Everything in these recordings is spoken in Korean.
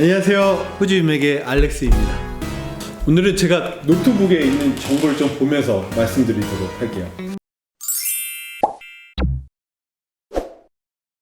안녕하세요, 호주인맥의 알렉스입니다. 오늘은 제가 노트북에 있는 정보를 좀 보면서 말씀드리도록 할게요.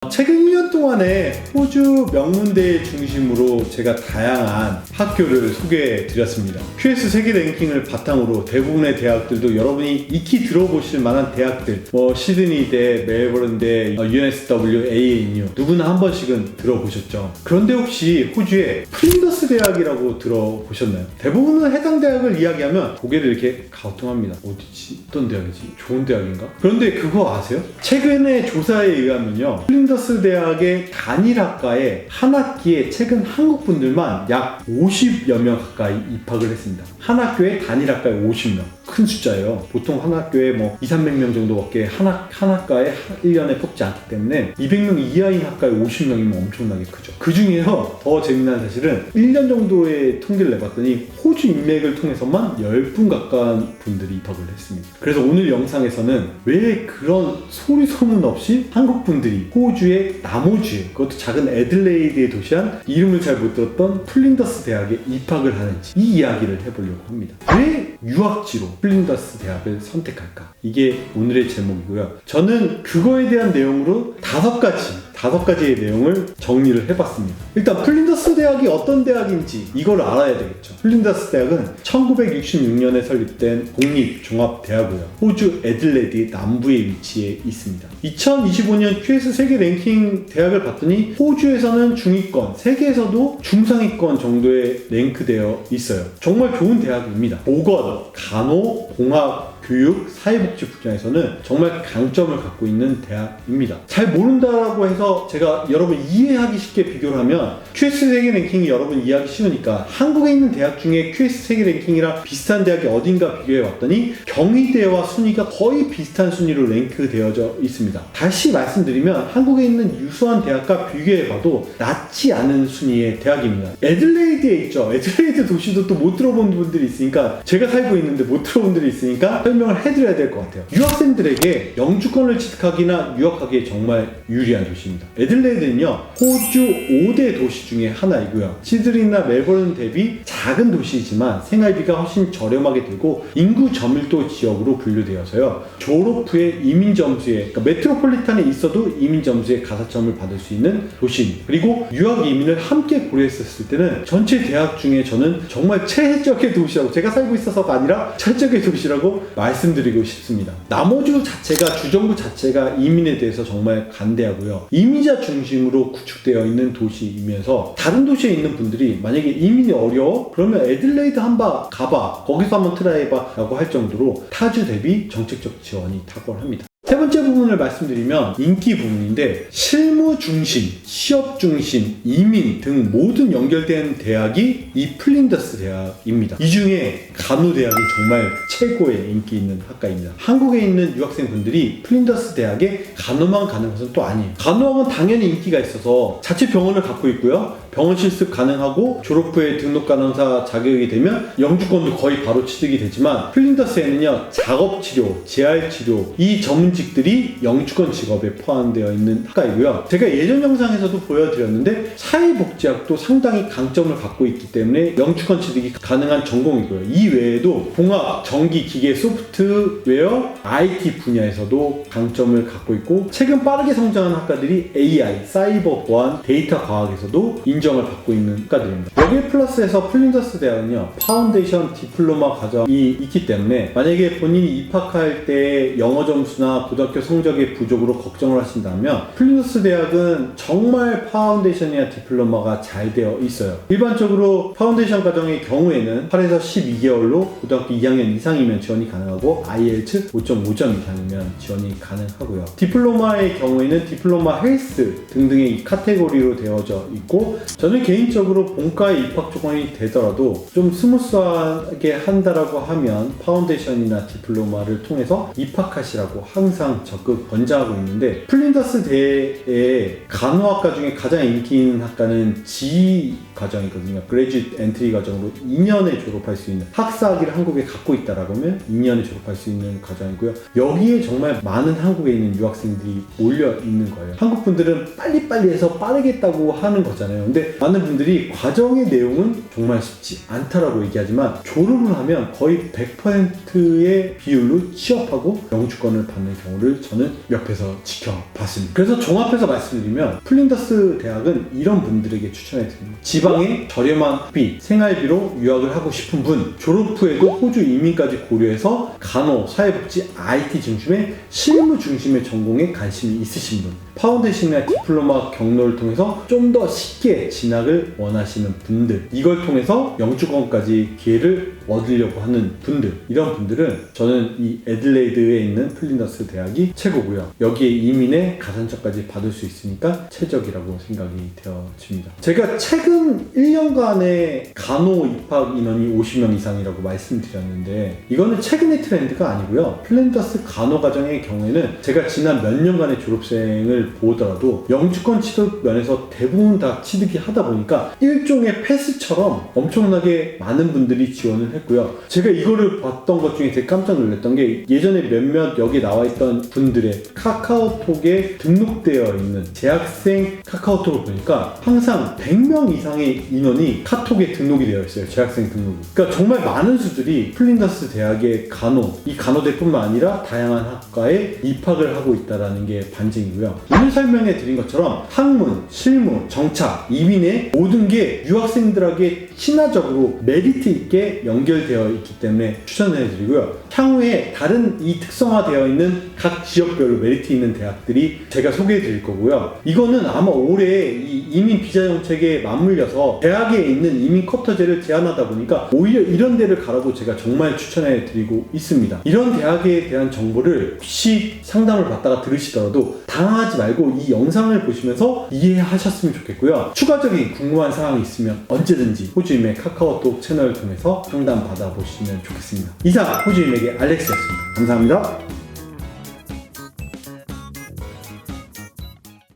최근 1년 동안에 호주 명문대 중심으로 제가 다양한 학교를 소개해 드렸습니다. QS 세계 랭킹을 바탕으로 대부분의 대학들도 여러분이 익히 들어보실 만한 대학들, 시드니대, 멜버른대, UNSW, ANU 누구나 한 번씩은 들어보셨죠. 그런데 혹시 호주에 플린더스 대학이라고 들어보셨나요? 대부분은 해당 대학을 이야기하면 고개를 이렇게 가우뚱합니다. 어디지? 어떤 대학이지? 좋은 대학인가? 그런데 그거 아세요? 최근의 조사에 의하면요, 플린더스 대학의 단일학과에 한 학기에 최근 한국 분들만 약 50여 명 가까이 입학을 했습니다. 한 학교에 단일학과에 50명. 큰 숫자예요. 보통 한 학교에 200~300명 정도밖에 한 학과에 1년에 뽑지 않기 때문에 200명 이하인 학과에 50명이면 엄청나게 크죠. 그 중에서 더 재미난 사실은 1년 정도의 통계를 내봤더니 호주 인맥을 통해서만 10분 가까운 분들이 입학을 했습니다. 그래서 오늘 영상에서는 왜 그런 소리 소문 없이 한국 분들이 호주의 남호주에, 그것도 작은 애들레이드에 도시한 이름을 잘 못 들었던 플린더스 대학에 입학을 하는지 이 이야기를 해보려고 합니다. 왜 유학지로 플린더스 대학을 선택할까? 이게 오늘의 제목이고요. 저는 그거에 대한 내용으로 다섯 가지의 내용을 정리를 해봤습니다. 일단 플린더스 대학이 어떤 대학인지 이걸 알아야 되겠죠. 플린더스 대학은 1966년에 설립된 공립종합대학이고요. 호주 애들레이드 남부에 위치해 있습니다. 2025년 QS 세계 랭킹 대학을 봤더니 호주에서는 중위권, 세계에서도 중상위권 정도에 랭크되어 있어요. 정말 좋은 대학입니다. 보건, 간호, 공학, 교육, 사회복지 분야에서는 정말 강점을 갖고 있는 대학입니다. 잘 모른다라고 해서 제가 여러분 이해하기 쉽게 비교를 하면 QS 세계 랭킹이 여러분 이해하기 쉬우니까 한국에 있는 대학 중에 QS 세계 랭킹이랑 비슷한 대학이 어딘가 비교해 봤더니 경희대와 순위가 거의 비슷한 순위로 랭크되어져 있습니다. 다시 말씀드리면 한국에 있는 유수한 대학과 비교해 봐도 낮지 않은 순위의 대학입니다. 애들레이드에 있죠. 애들레이드 도시도 또 못 들어본 분들이 있으니까, 제가 살고 있는데 못 들어본 분들이 있으니까 설명을 해드려야 될 것 같아요. 유학생들에게 영주권을 취득하기나 유학하기에 정말 유리한 도시입니다. 애들레이드는요, 호주 5대 도시 중에 하나이고요. 시드니나 멜버른 대비 작은 도시이지만 생활비가 훨씬 저렴하게 들고 인구 저밀도 지역으로 분류되어서요, 졸업 후에 이민 점수에, 그러니까 메트로폴리탄에 있어도 이민 점수에 가산점을 받을 수 있는 도시입니다. 그리고 유학 이민을 함께 고려했었을 때는 전체 대학 중에 저는 정말 최적의 도시라고, 제가 살고 있어서가 아니라 최적의 도시라고 말씀드리고 싶습니다. 남호주 자체가, 주정부 자체가 이민에 대해서 정말 간대하고요. 이민자 중심으로 구축되어 있는 도시이면서 다른 도시에 있는 분들이 만약에 이민이 어려워? 그러면 애들레이드 한번 가봐, 거기서 한번 트라이 해봐 라고 할 정도로 타주 대비 정책적 지원이 탁월합니다. 세 번째 부분을 말씀드리면 인기 부분인데, 실무 중심, 취업 중심, 이민 등 모든 연결된 대학이 이 플린더스 대학입니다. 이 중에 간호대학이 정말 최고의 인기 있는 학과입니다. 한국에 있는 유학생분들이 플린더스 대학에 간호만 가는 것은 또 아니에요. 간호학은 당연히 인기가 있어서 자체 병원을 갖고 있고요. 병원 실습 가능하고 졸업 후에 등록 간호사 자격이 되면 영주권도 거의 바로 취득이 되지만, 플린더스에는요, 작업치료, 재활치료 이 전문직들이 영주권 직업에 포함되어 있는 학과이고요. 제가 예전 영상에서도 보여드렸는데 사회복지학도 상당히 강점을 갖고 있기 때문에 영주권 취득이 가능한 전공이고요. 이 외에도 공학, 전기, 기계, 소프트웨어, IT 분야에서도 강점을 갖고 있고, 최근 빠르게 성장한 학과들이 AI, 사이버 보안, 데이터 과학에서도 인정을 받고 있는 학과들입니다. 여기에 플러스해서 플린더스 대학은요, 파운데이션 디플로마 과정이 있기 때문에 만약에 본인이 입학할 때 영어 점수나 고등학교 성적의 부족으로 걱정을 하신다면 플린더스 대학은 정말 파운데이션이나 디플로마가 잘 되어 있어요. 일반적으로 파운데이션 과정의 경우에는 8에서 12개월로 고등학교 2학년 이상이면 지원이 가능하고 IELTS 5.5점 이상이면 지원이 가능하고요. 디플로마의 경우에는 디플로마 헬스 등등의 카테고리로 되어져 있고, 저는 개인적으로 본과에 입학 조건이 되더라도 좀 스무스하게 한다라고 하면 파운데이션이나 디플로마를 통해서 입학하시라고 항상 항상 적극 권장하고 있는데, 플린더스 대의 간호학과 중에 가장 인기 있는 학과는 G 과정이거든요. 그레지트 엔트리 과정으로 2년에 졸업할 수 있는, 학사학위를 한국에 갖고 있다라고 하면 2년에 졸업할 수 있는 과정이고요. 여기에 정말 많은 한국에 있는 유학생들이 몰려 있는 거예요. 한국 분들은 빨리빨리 해서 빠르겠다고 하는 거잖아요. 근데 많은 분들이 과정의 내용은 정말 쉽지 않다라고 얘기하지만, 졸업을 하면 거의 100%의 비율로 취업하고 영주권을 받는 경우를 저는 옆에서 지켜봤습니다. 그래서 종합해서 말씀드리면, 플린더스 대학은 이런 분들에게 추천해 드립니다. 지방에 저렴한 학비, 생활비로 유학을 하고 싶은 분, 졸업 후에도 호주 이민까지 고려해서 간호, 사회복지, IT 중심의 실무 중심의 전공에 관심이 있으신 분, 파운데이션이나 디플로마 경로를 통해서 좀 더 쉽게 진학을 원하시는 분들, 이걸 통해서 영주권까지 기회를 얻으려고 하는 분들, 이런 분들은 저는 이 애들레이드에 있는 플린더스 대학이 최고고요. 여기에 이민의 가산점까지 받을 수 있으니까 최적이라고 생각이 되어집니다. 제가 최근 1년간의 간호 입학 인원이 50명 이상이라고 말씀드렸는데, 이거는 최근의 트렌드가 아니고요. 플린더스 간호 과정의 경우에는 제가 지난 몇 년간의 졸업생을 보더라도 영주권 취득 면에서 대부분 다 취득이 하다 보니까 일종의 패스처럼 엄청나게 많은 분들이 지원을 했고요. 제가 이거를 봤던 것 중에 되게 깜짝 놀랐던 게, 예전에 몇몇 여기 나와 있던 분들의 카카오톡에 등록되어 있는 재학생 카카오톡을 보니까 항상 100명 이상의 인원이 카톡에 등록이 되어 있어요. 재학생 등록이. 그러니까 정말 많은 수들이 플린더스 대학의 간호, 이 간호대뿐만 아니라 다양한 학과에 입학을 하고 있다는 게 반증이고요. 오늘 설명해 드린 것처럼 학문, 실무, 정착, 이민의 모든 게 유학생들에게 친화적으로 메리트 있게 연결되어 있기 때문에 추천해 드리고요. 향후에 다른 이 특성화되어 있는 각 지역별로 메리트 있는 대학들이 제가 소개해 드릴 거고요. 이거는 아마 올해 이 이민 비자 정책에 맞물려서 대학에 있는 이민 쿼터제를 제한하다 보니까 오히려 이런 데를 가라고 제가 정말 추천해 드리고 있습니다. 이런 대학에 대한 정보를 혹시 상담을 받다가 들으시더라도 당황하지 말고 이 영상을 보시면서 이해하셨으면 좋겠고요. 추가적인 궁금한 사항이 있으면 언제든지 호주임의 카카오톡 채널을 통해서 상담 받아보시면 좋겠습니다. 이상 호주임에게 알렉스였습니다. 감사합니다.